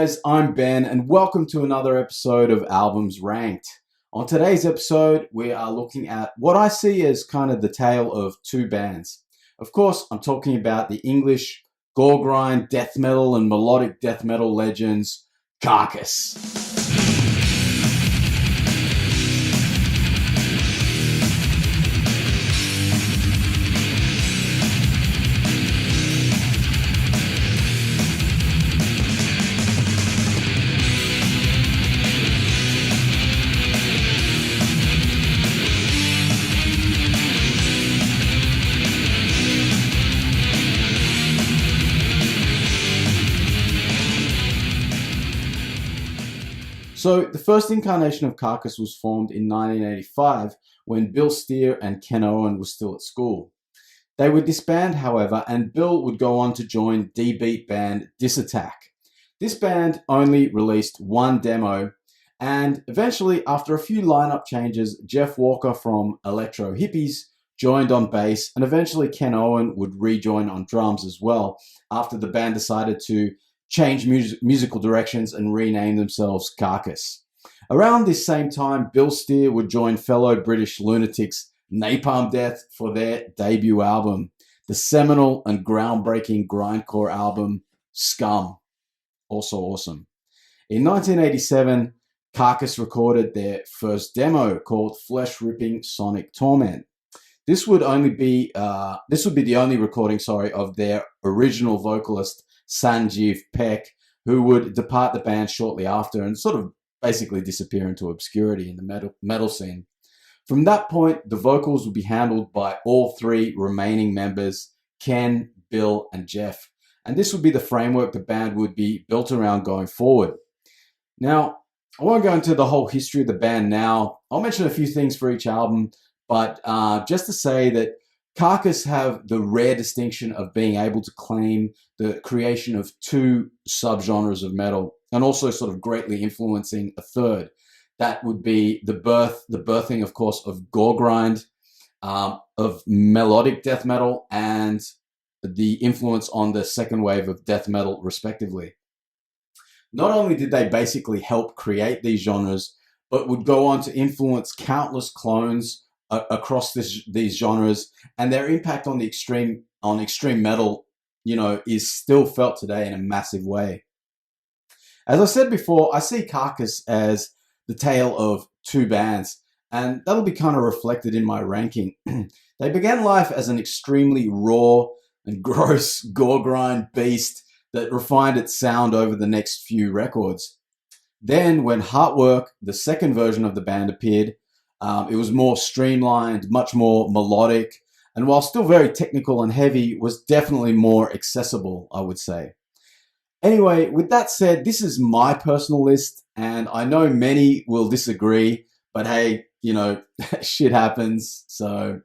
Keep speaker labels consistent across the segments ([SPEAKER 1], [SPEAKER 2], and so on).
[SPEAKER 1] guys, I'm Ben and welcome to another episode of Albums Ranked. On today's episode, we are looking at what I see as kind of the tale of two bands. Of course, I'm talking about the English gore grind, death metal and melodic death metal legends, Carcass. So the first incarnation of Carcass was formed in 1985 when Bill Steer and Ken Owen were still at school. They would disband, however, and Bill would go on to join D-beat band Disattack. This band only released one demo, and eventually, after a few lineup changes, Jeff Walker from Electro Hippies joined on bass, and eventually Ken Owen would rejoin on drums as well after the band decided to change musical directions and rename themselves Carcass. Around this same time, Bill Steer would join fellow British lunatics Napalm Death for their debut album, the seminal and groundbreaking grindcore album Scum. Also awesome. In 1987, Carcass recorded their first demo called Flesh Ripping Sonic Torment. This would be the only recording, of their original vocalist Sanjeev Peck, who would depart the band shortly after and sort of basically disappear into obscurity in the metal scene. From that point, the vocals would be handled by all three remaining members, Ken, Bill, and Jeff. And this would be the framework the band would be built around going forward. Now, I won't go into the whole history of the band now. I'll mention a few things for each album, but just to say that Carcass have the rare distinction of being able to claim the creation of two subgenres of metal and also sort of greatly influencing a third. That would be the birthing, of course, of gore grind, of melodic death metal, and the influence on the second wave of death metal, respectively. Not only did they basically help create these genres, but would go on to influence countless clones across these genres, and their impact on extreme metal, is still felt today in a massive way. As I said before, I see Carcass as the tale of two bands, and that'll be kind of reflected in my ranking. They began life as an extremely raw and gross gore grind beast that refined its sound over the next few records. Then, when Heartwork, the second version of the band, appeared, it was more streamlined, much more melodic, and while still very technical and heavy, was definitely more accessible, I would say. Anyway, with that said, this is my personal list, and I know many will disagree, but hey, shit happens, so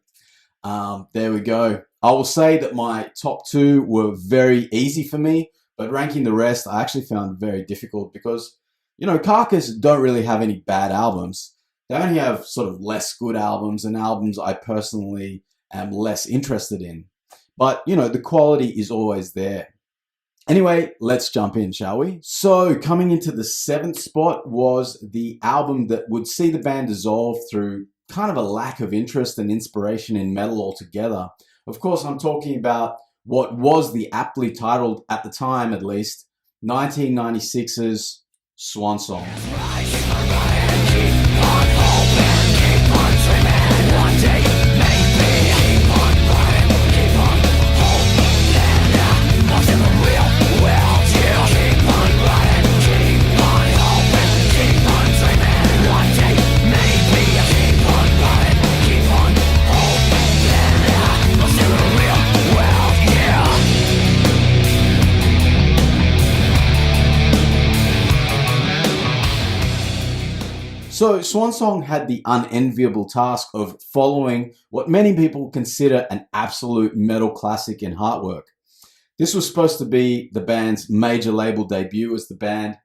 [SPEAKER 1] there we go. I will say that my top two were very easy for me, but ranking the rest I actually found very difficult because, Carcass don't really have any bad albums. They only have sort of less good albums and albums I personally am less interested in. But, the quality is always there. Anyway, let's jump in, shall we? So, coming into the seventh spot was the album that would see the band dissolve through kind of a lack of interest and inspiration in metal altogether. Of course, I'm talking about what was the aptly titled, at the time at least, 1996's Swan Song. So Swan Song had the unenviable task of following what many people consider an absolute metal classic in Heartwork. This was supposed to be the band's major label debut, as the band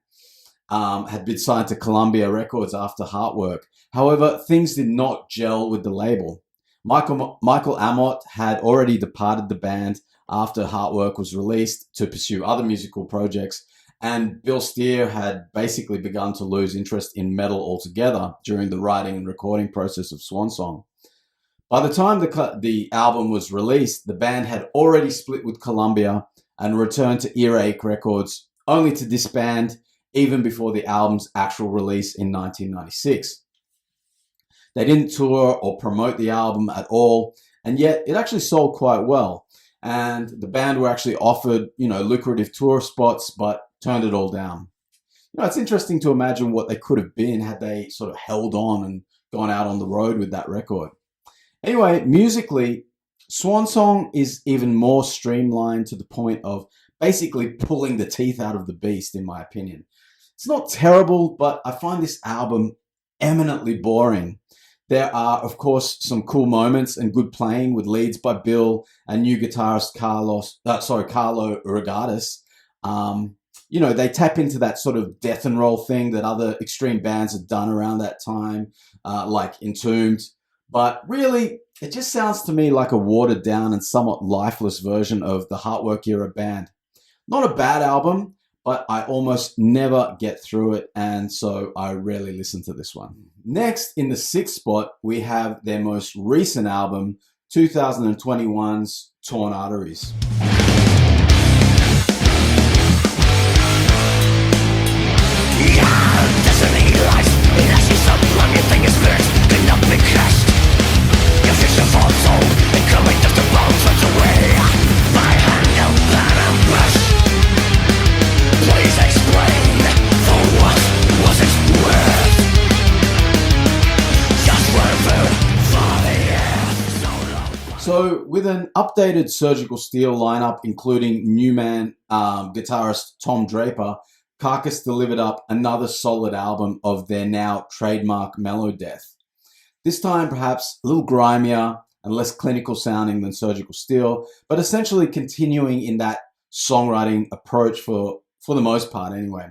[SPEAKER 1] had been signed to Columbia Records after Heartwork. However, things did not gel with the label. Michael Amott had already departed the band after Heartwork was released to pursue other musical projects, and Bill Steer had basically begun to lose interest in metal altogether during the writing and recording process of Swan Song. By the time the album was released, the band had already split with Columbia and returned to Earache Records, only to disband even before the album's actual release in 1996. They didn't tour or promote the album at all, and yet it actually sold quite well. And the band were actually offered, lucrative tour spots, but turned it all down. It's interesting to imagine what they could have been had they sort of held on and gone out on the road with that record. Anyway, musically, Swan Song is even more streamlined to the point of basically pulling the teeth out of the beast, in my opinion. It's not terrible, but I find this album eminently boring. There are, of course, some cool moments and good playing with leads by Bill and new guitarist Carlo Regatas. They tap into that sort of death and roll thing that other extreme bands had done around that time, like Entombed. But really, it just sounds to me like a watered down and somewhat lifeless version of the Heartwork era band. Not a bad album, but I almost never get through it, and so I rarely listen to this one. Next, in the 6th spot, we have their most recent album, 2021's Torn Arteries. So, with an updated Surgical Steel lineup, including new man guitarist Tom Draper, Carcass delivered up another solid album of their now trademark mellow death. This time, perhaps a little grimier and less clinical sounding than Surgical Steel, but essentially continuing in that songwriting approach for the most part anyway.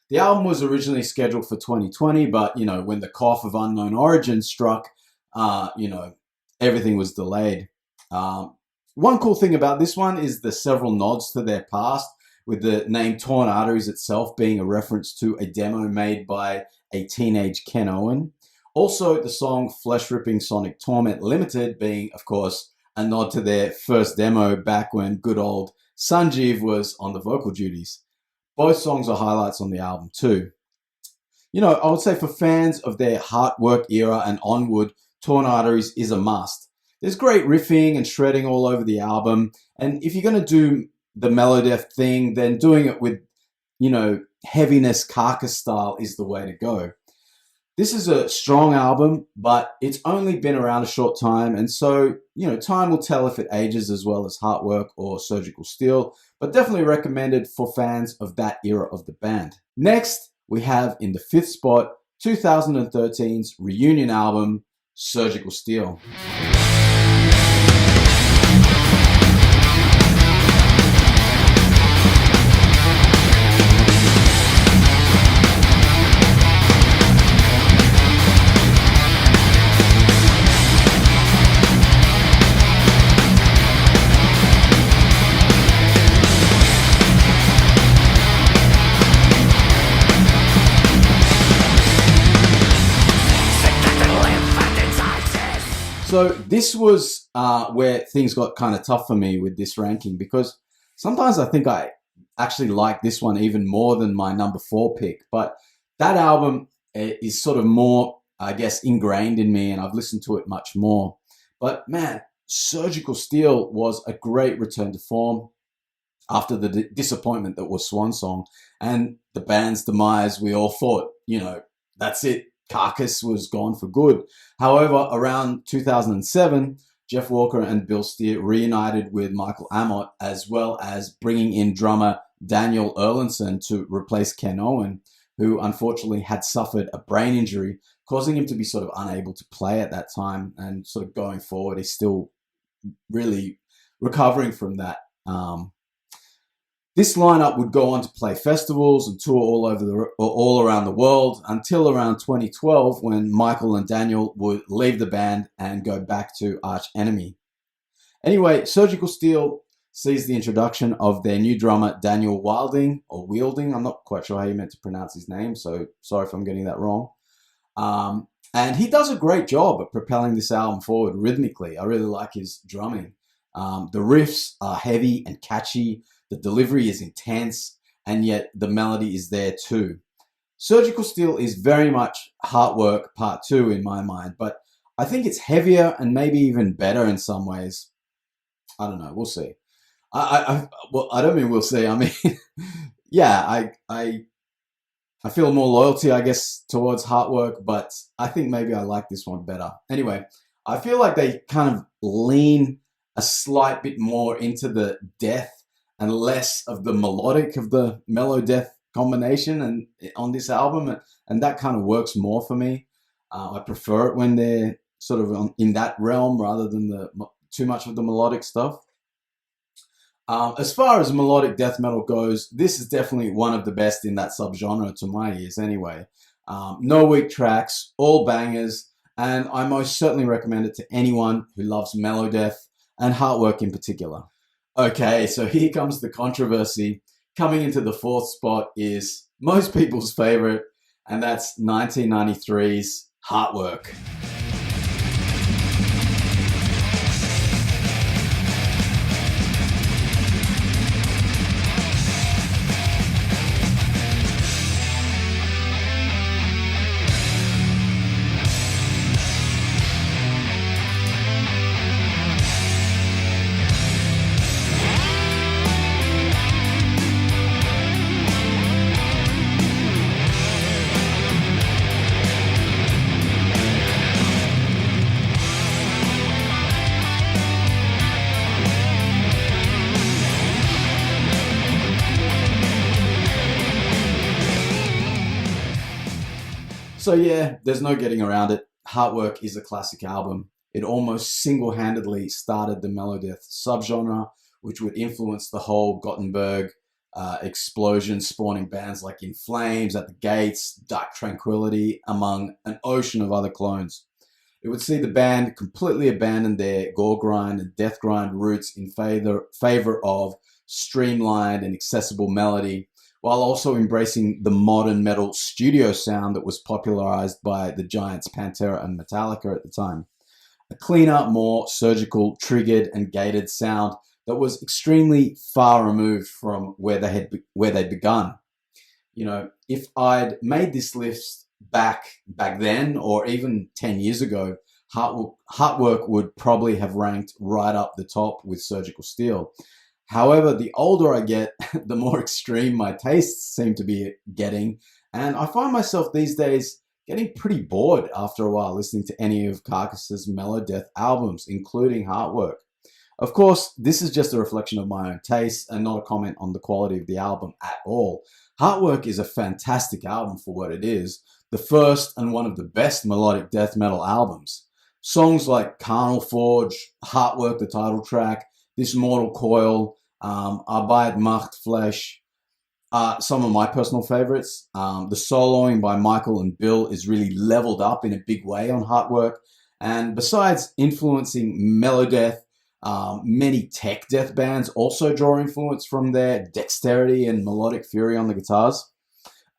[SPEAKER 1] The album was originally scheduled for 2020, but, when the cough of unknown origin struck, everything was delayed. One cool thing about this one is the several nods to their past, with the name Torn Arteries itself being a reference to a demo made by a teenage Ken Owen. Also, the song Flesh Ripping Sonic Torment Limited being, of course, a nod to their first demo back when good old Sanjeev was on the vocal duties. Both songs are highlights on the album too. I would say for fans of their Heartwork era and onward, Torn Arteries is a must. There's great riffing and shredding all over the album, and if you're going to do the melodeath thing, then doing it with, heaviness Carcass style is the way to go. This is a strong album, but it's only been around a short time, and so, time will tell if it ages as well as Heartwork or Surgical Steel, but definitely recommended for fans of that era of the band. Next, we have in the 5th spot, 2013's reunion album, Surgical Steel. So this was where things got kind of tough for me with this ranking, because sometimes I think I actually like this one even more than my number 4 pick. But that album is sort of more, I guess, ingrained in me, and I've listened to it much more. But man, Surgical Steel was a great return to form after the disappointment that was Swan Song and the band's demise. We all thought, that's it. Carcass was gone for good. However, around 2007, Jeff Walker and Bill Steer reunited with Michael Amott, as well as bringing in drummer Daniel Erlandson to replace Ken Owen, who unfortunately had suffered a brain injury, causing him to be sort of unable to play at that time. And sort of going forward, he's still really recovering from that. This lineup would go on to play festivals and tour all around the world until around 2012, when Michael and Daniel would leave the band and go back to Arch Enemy. Anyway, Surgical Steel sees the introduction of their new drummer, Daniel Wilding, or Wielding. I'm not quite sure how you meant to pronounce his name, so sorry if I'm getting that wrong. And he does a great job at propelling this album forward rhythmically. I really like his drumming. The riffs are heavy and catchy. The delivery is intense, and yet the melody is there too. Surgical Steel is very much Heartwork Part 2 in my mind, but I think it's heavier and maybe even better in some ways. I don't know. We'll see. Well, I don't mean we'll see. I mean, yeah, I feel more loyalty, I guess, towards Heartwork, but I think maybe I like this one better. Anyway, I feel like they kind of lean a slight bit more into the death and less of the melodic of the mellow death combination and on this album, and that kind of works more for me. I prefer it when they're sort of in that realm rather than too much of the melodic stuff. As far as melodic death metal goes, this is definitely one of the best in that subgenre to my ears anyway. No weak tracks, all bangers, and I most certainly recommend it to anyone who loves mellow death and Heartwork in particular. Okay, so here comes the controversy. Coming into the fourth spot is most people's favorite, and that's 1993's Heartwork. So yeah, there's no getting around it. Heartwork is a classic album. It almost single-handedly started the melodeath subgenre, which would influence the whole Gothenburg explosion, spawning bands like In Flames, At the Gates, Dark Tranquillity, among an ocean of other clones. It would see the band completely abandon their gore grind and death grind roots in favor of streamlined and accessible melody, while also embracing the modern metal studio sound that was popularized by the giants Pantera and Metallica at the time. A cleaner, more surgical, triggered and gated sound that was extremely far removed from where they'd begun. You know, if I'd made this list back then, or even 10 years ago, Heartwork would probably have ranked right up the top with Surgical Steel. However, the older I get, the more extreme my tastes seem to be getting, and I find myself these days getting pretty bored after a while listening to any of Carcass's mellow death albums, including Heartwork. Of course, this is just a reflection of my own taste and not a comment on the quality of the album at all. Heartwork is a fantastic album for what it is, the first and one of the best melodic death metal albums. Songs like Carnal Forge, Heartwork, the title track, This Mortal Coil, Arbeit macht Fleisch, some of my personal favorites. The soloing by Michael and Bill is really leveled up in a big way on Heartwork. And besides influencing melodeath, many tech death bands also draw influence from their dexterity and melodic fury on the guitars.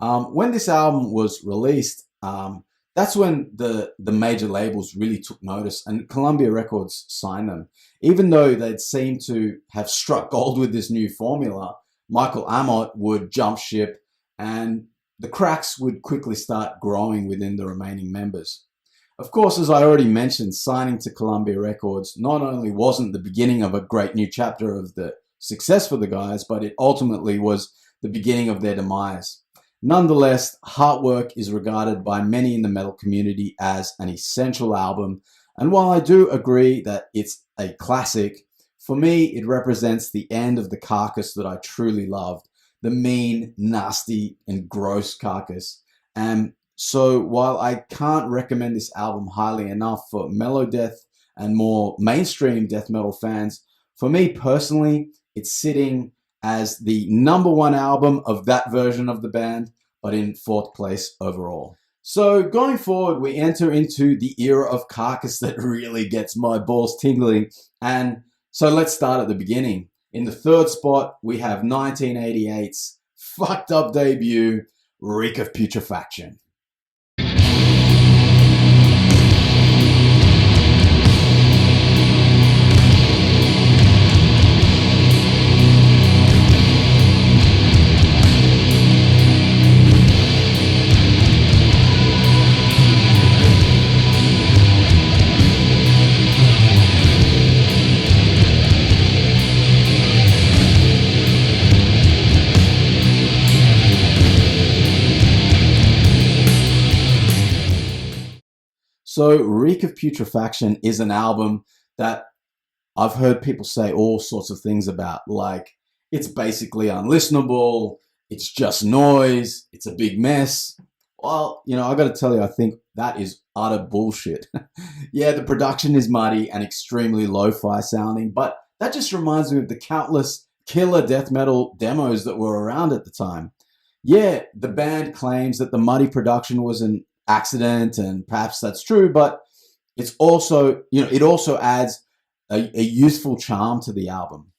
[SPEAKER 1] When this album was released, that's when the major labels really took notice, and Columbia Records signed them. Even though they'd seemed to have struck gold with this new formula, Michael Amott would jump ship, and the cracks would quickly start growing within the remaining members. Of course, as I already mentioned, signing to Columbia Records not only wasn't the beginning of a great new chapter of the success for the guys, but it ultimately was the beginning of their demise. Nonetheless, Heartwork is regarded by many in the metal community as an essential album, and while I do agree that it's a classic, for me it represents the end of the Carcass that I truly loved, the mean, nasty, and gross Carcass. And so while I can't recommend this album highly enough for mellow death and more mainstream death metal fans, for me personally, it's sitting as the number one album of that version of the band, but in fourth place overall. So going forward, we enter into the era of Carcass that really gets my balls tingling. And so let's start at the beginning. In the third spot, we have 1988's fucked up debut, Reek of Putrefaction. So Reek of Putrefaction is an album that I've heard people say all sorts of things about, like it's basically unlistenable, it's just noise, it's a big mess. Well, I got to tell you, I think that is utter bullshit. Yeah, the production is muddy and extremely lo-fi sounding, but that just reminds me of the countless killer death metal demos that were around at the time. Yeah, the band claims that the muddy production was an accident, and perhaps that's true, but it's also, it also adds a youthful charm to the album.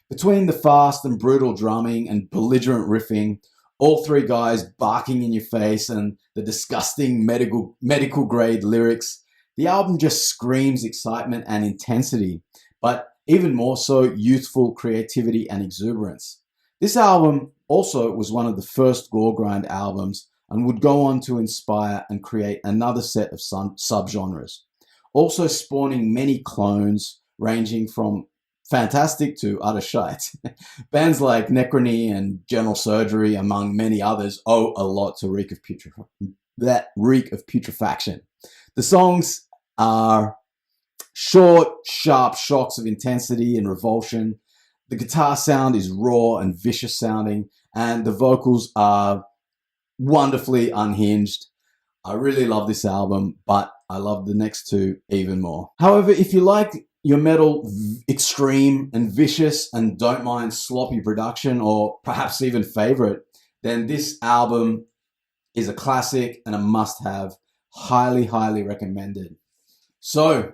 [SPEAKER 1] Between the fast and brutal drumming and belligerent riffing, all three guys barking in your face, and the disgusting medical grade lyrics, the album just screams excitement and intensity, but even more so youthful creativity and exuberance. This album also was one of the first gore grind albums and would go on to inspire and create another set of subgenres, also spawning many clones ranging from fantastic to utter shite. Bands like Necroticism and General Surgery, among many others, owe a lot to Reek of Putrefaction. The songs are short, sharp shocks of intensity and revulsion. The guitar sound is raw and vicious sounding, and the vocals are wonderfully unhinged. I really love this album, but I love the next two even more. However, if you like your metal extreme and vicious and don't mind sloppy production, or perhaps even favorite, then this album is a classic and a must-have. Highly, highly recommended. So,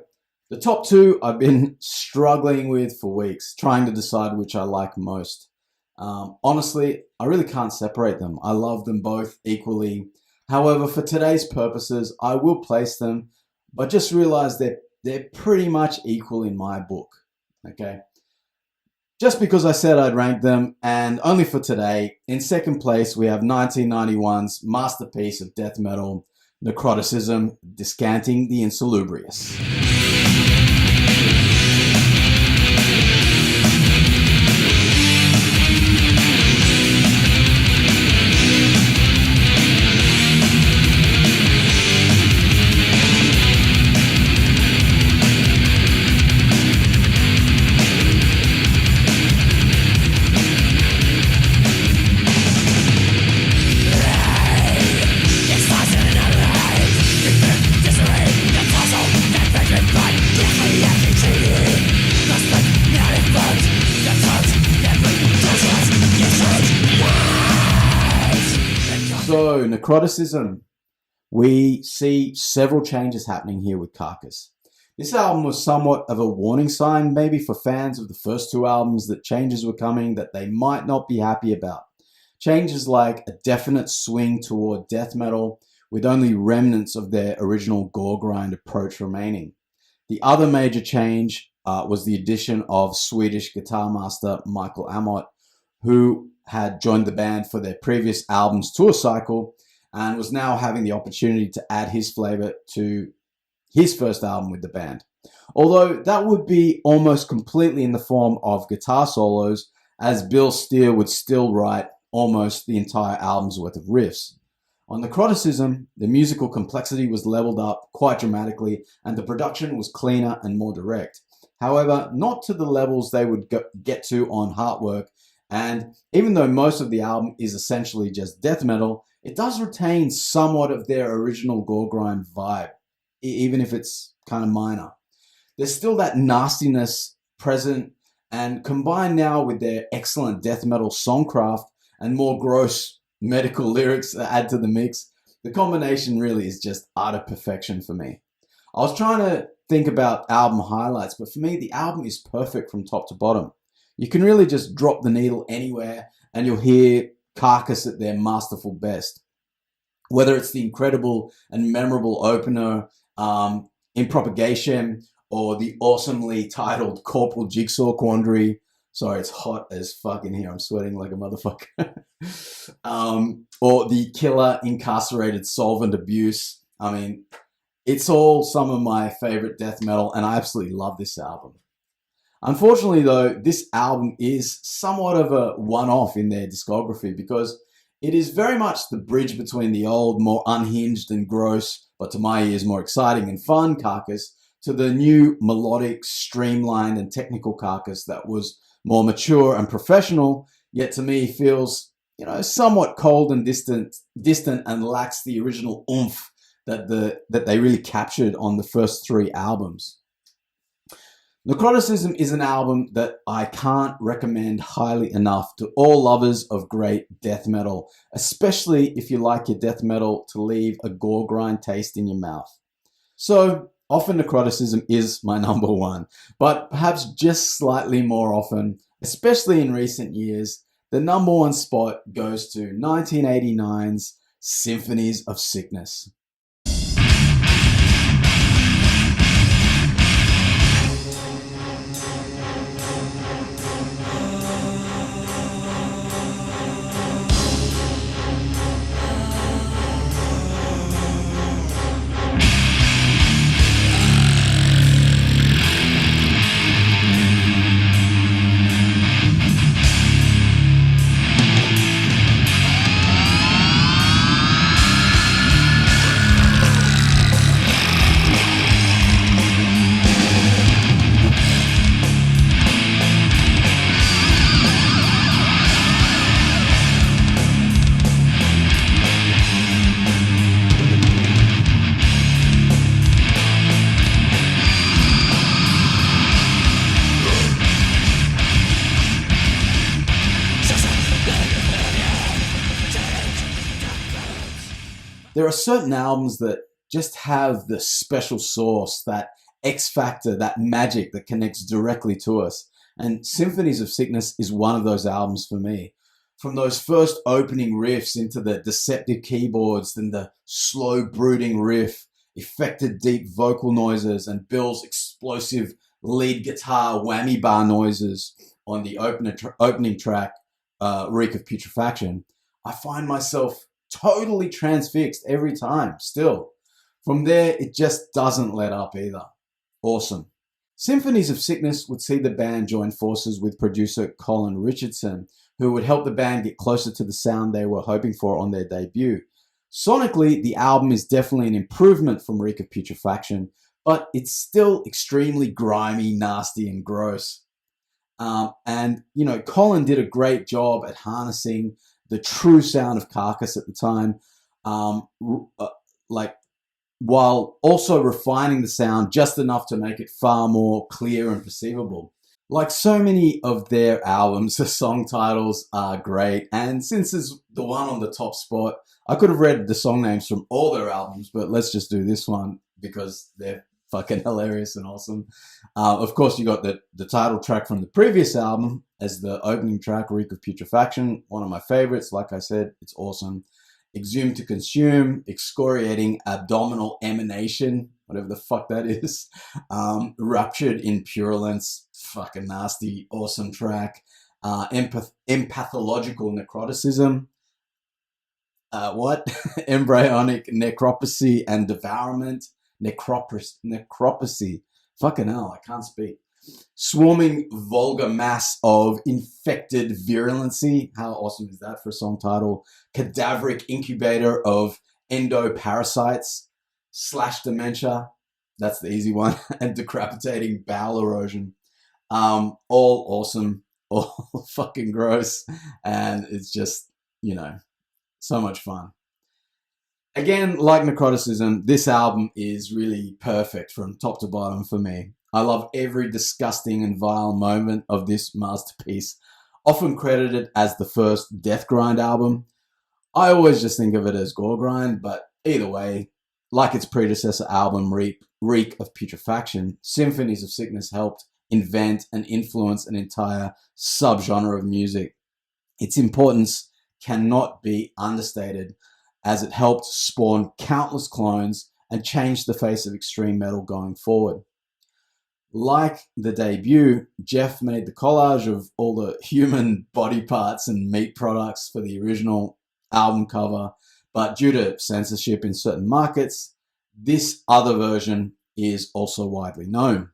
[SPEAKER 1] the top two I've been struggling with for weeks, trying to decide which I like most. Honestly, I really can't separate them. I love them both equally. However, for today's purposes, I will place them, but just realize they're pretty much equal in my book. Okay? Just because I said I'd rank them, and only for today, in second place we have 1991's masterpiece of death metal, Necroticism, Descanting the Insalubrious. So, Necroticism. We see several changes happening here with Carcass. This album was somewhat of a warning sign, maybe for fans of the first two albums, that changes were coming that they might not be happy about. Changes like a definite swing toward death metal, with only remnants of their original gore grind approach remaining. The other major change was the addition of Swedish guitar master Michael Amott, who had joined the band for their previous album's tour cycle and was now having the opportunity to add his flavor to his first album with the band. Although that would be almost completely in the form of guitar solos, as Bill Steer would still write almost the entire album's worth of riffs. On Necroticism, the musical complexity was leveled up quite dramatically and the production was cleaner and more direct. However, not to the levels they would get to on Heartwork, and even though most of the album is essentially just death metal, it does retain somewhat of their original gore grind vibe, even if it's kind of minor. There's still that nastiness present, and combined now with their excellent death metal songcraft and more gross medical lyrics that add to the mix, the combination really is just utter perfection for me. I was trying to think about album highlights, but for me, the album is perfect from top to bottom. You can really just drop the needle anywhere and you'll hear Carcass at their masterful best. Whether it's the incredible and memorable opener in Propagation or the awesomely titled Corporal Jigsaw Quandary. Sorry, it's hot as fuck in here. I'm sweating like a motherfucker. Or the killer incarcerated solvent abuse. I mean, it's all some of my favorite death metal, and I absolutely love this album. Unfortunately, though, this album is somewhat of a one-off in their discography because it is very much the bridge between the old, more unhinged and gross, but to my ears more exciting and fun Carcass, to the new melodic, streamlined and technical Carcass that was more mature and professional, yet to me feels, somewhat cold and distant and lacks the original oomph that they really captured on the first 3 albums. Necroticism is an album that I can't recommend highly enough to all lovers of great death metal, especially if you like your death metal to leave a gore grind taste in your mouth. So, often Necroticism is my number 1, but perhaps just slightly more often, especially in recent years, the number 1 spot goes to 1989's Symphonies of Sickness. There are certain albums that just have the special sauce, that X factor, that magic that connects directly to us. And Symphonies of Sickness is one of those albums for me. From those first opening riffs into the deceptive keyboards, then the slow brooding riff, effected deep vocal noises, and Bill's explosive lead guitar whammy bar noises on the opening track, Reek of Putrefaction, I find myself totally transfixed every time, still. From there, it just doesn't let up either. Awesome. Symphonies of Sickness would see the band join forces with producer Colin Richardson, who would help the band get closer to the sound they were hoping for on their debut. Sonically, the album is definitely an improvement from Reek of Putrefaction, but it's still extremely grimy, nasty, and gross. Colin did a great job at harnessing the true sound of Carcass at the time, while also refining the sound just enough to make it far more clear and perceivable. Like so many of their albums, the song titles are great, and since it's the one on the top spot, I could have read the song names from all their albums, but let's just do this one because they're fucking hilarious and awesome. Of course, you got the title track from the previous album as the opening track, Reek of Putrefaction, one of my favorites. Like I said, it's awesome. Exhume to Consume, Excoriating Abdominal Emanation, whatever the fuck that is. Ruptured in Purulence, fucking nasty, awesome track. Empathological Necroticism. Embryonic Necropsy and Devourment. Necropsy. Fucking hell, I can't speak. Swarming Vulgar Mass of Infected Virulency. How awesome is that for a song title? Cadaveric Incubator of Endoparasites / Dementia. That's the easy one. And Decapitating Bowel Erosion. All awesome. All fucking gross. And it's just, so much fun. Again, like Necroticism, this album is really perfect from top to bottom for me. I love every disgusting and vile moment of this masterpiece, often credited as the first Death Grind album. I always just think of it as Gore Grind, but either way, like its predecessor album, Reek of Putrefaction, Symphonies of Sickness helped invent, and influence an entire subgenre of music. Its importance cannot be understated, as it helped spawn countless clones and change the face of extreme metal going forward. Like the debut, Jeff made the collage of all the human body parts and meat products for the original album cover, but due to censorship in certain markets, this other version is also widely known.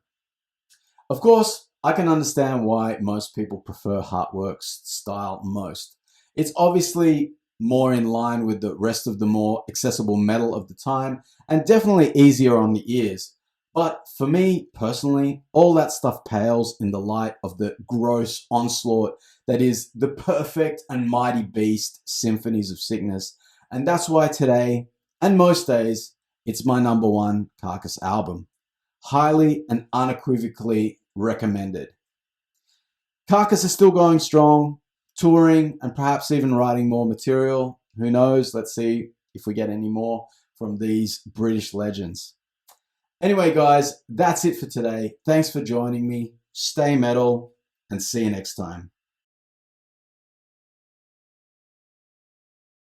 [SPEAKER 1] Of course, I can understand why most people prefer Heartwork's style most. It's obviously more in line with the rest of the more accessible metal of the time, and definitely easier on the ears. But for me, personally, all that stuff pales in the light of the gross onslaught that is the perfect and mighty beast Symphonies of Sickness. And that's why today, and most days, it's my number one Carcass album. Highly and unequivocally recommended. Carcass is still going strong, touring, and perhaps even writing more material. Who knows? Let's see if we get any more from these British legends. Anyway, guys, that's it for today. Thanks for joining me. Stay metal, and see you next time.